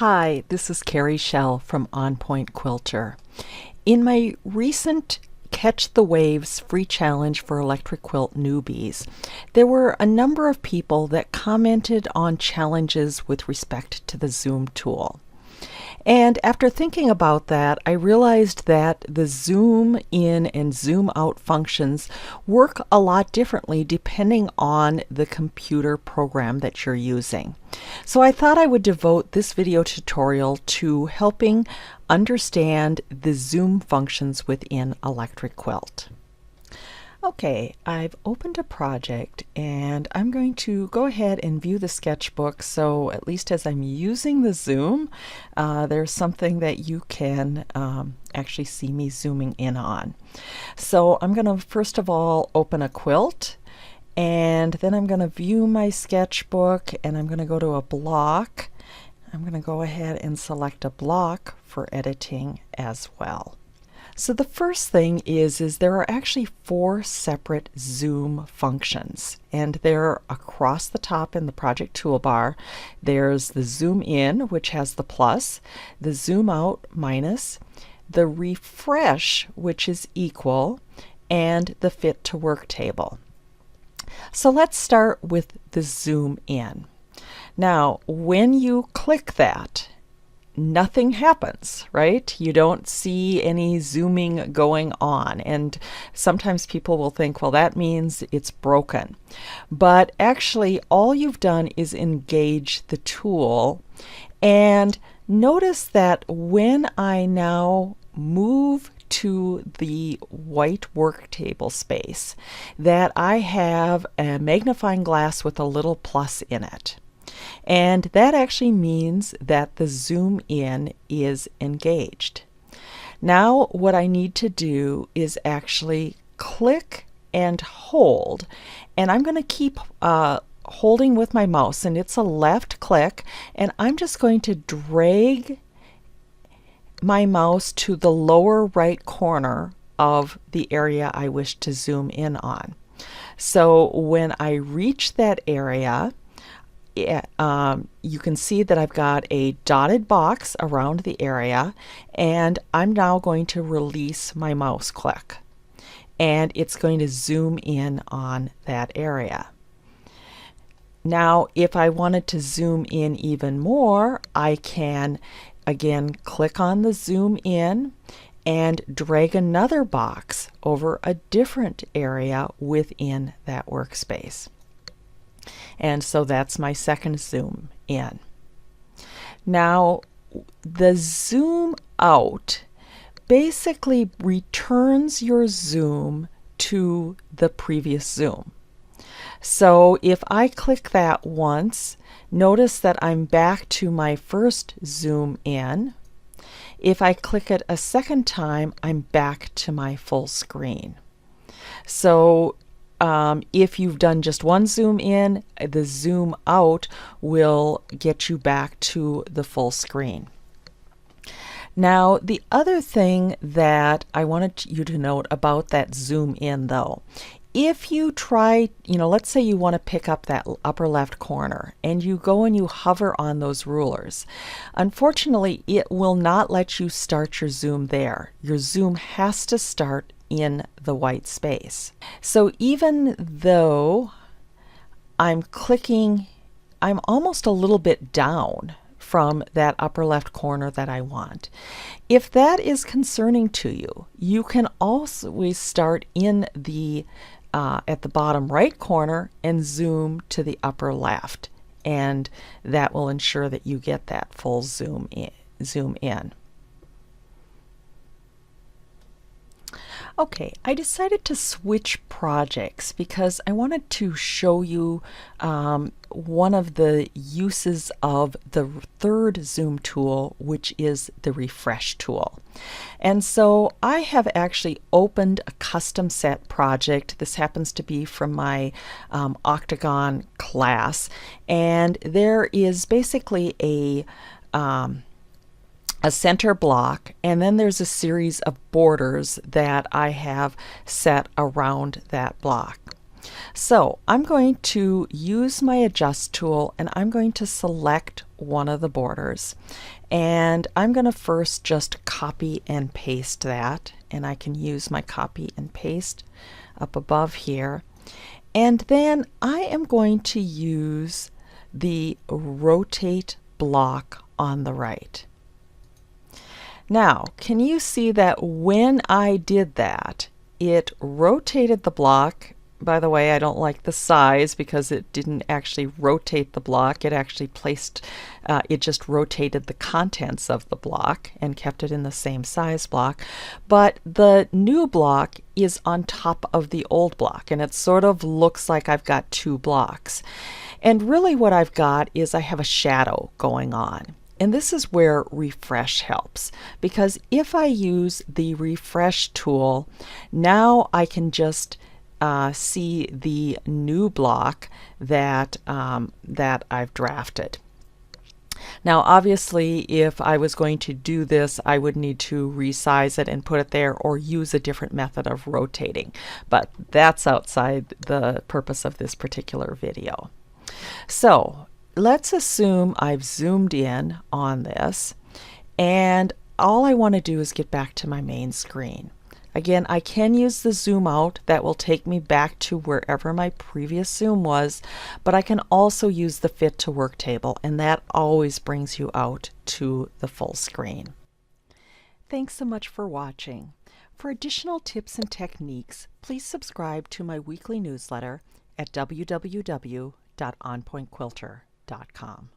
Hi, this is Carrie Schell from On Point Quilter. In my recent Catch the Waves free challenge for Electric Quilt newbies, there were a number of people that commented on challenges with respect to the zoom tool. And after thinking about that, I realized that the zoom in and zoom out functions work a lot differently depending on the computer program that you're using. So I thought I would devote this video tutorial to helping understand the zoom functions within Electric Quilt. Okay, I've opened a project and I'm going to go ahead and view the sketchbook, so at least as I'm using the zoom, there's something that you can actually see me zooming in on. So I'm going to first of all open a quilt, and then I'm going to view my sketchbook, and I'm going to go to a block. I'm going to go ahead and select a block for editing as well. So the first thing is there are actually 4 separate zoom functions, and they're across the top in the project toolbar. There's the zoom in, which has the plus, the zoom out minus, the refresh, which is equal, and the fit to work table. So let's start with the zoom in. Now, when you click that, nothing happens, right? You don't see any zooming going on, and sometimes people will think, well, that means it's broken. But actually, all you've done is engage the tool, and notice that when I now move to the white work table space, that I have a magnifying glass with a little plus in it. And that actually means that the zoom in is engaged. Now what I need to do is actually click and hold, and I'm going to keep holding with my mouse, and it's a left click, and I'm just going to drag my mouse to the lower right corner of the area I wish to zoom in on. So when I reach that area, you can see that I've got a dotted box around the area, and I'm now going to release my mouse click, and it's going to zoom in on that area. Now if I wanted to zoom in even more, I can again click on the zoom in and drag another box over a different area within that workspace. And so that's my second zoom in. Now the zoom out basically returns your zoom to the previous zoom. So if I click that once, notice that I'm back to my first zoom in. If I click it a second time, I'm back to my full screen. So if you've done just one zoom in, the zoom out will get you back to the full screen. Now, the other thing that I wanted you to note about that zoom in, though, if you try, let's say you want to pick up that upper left corner and you go and you hover on those rulers, unfortunately, it will not let you start your zoom there. Your zoom has to start in the white space. So even though I'm clicking, I'm almost a little bit down from that upper left corner that I want. If that is concerning to you, you can always start in the at the bottom right corner and zoom to the upper left, and that will ensure that you get that full zoom in. Okay, I decided to switch projects because I wanted to show you one of the uses of the third zoom tool, which is the refresh tool. And so I have actually opened a custom set project. This happens to be from my Octagon class, and there is basically a center block, and then there's a series of borders that I have set around that block. So I'm going to use my adjust tool and I'm going to select one of the borders. And I'm going to first just copy and paste that. And I can use my copy and paste up above here. And then I am going to use the rotate block on the right. Now, can you see that when I did that, it rotated the block? By the way, I don't like the size because it didn't actually rotate the block. It actually it just rotated the contents of the block and kept it in the same size block. But the new block is on top of the old block, and it sort of looks like I've got two blocks. And really what I've got is I have a shadow going on. And this is where refresh helps, because if I use the refresh tool, now I can just see the new block that I've drafted. Now obviously if I was going to do this, I would need to resize it and put it there or use a different method of rotating, but that's outside the purpose of this particular video. So let's assume I've zoomed in on this and all I want to do is get back to my main screen. Again, I can use the zoom out. That will take me back to wherever my previous zoom was, but I can also use the fit to work table, and that always brings you out to the full screen. Thanks so much for watching. For additional tips and techniques, please subscribe to my weekly newsletter at www.onpointquilter.com.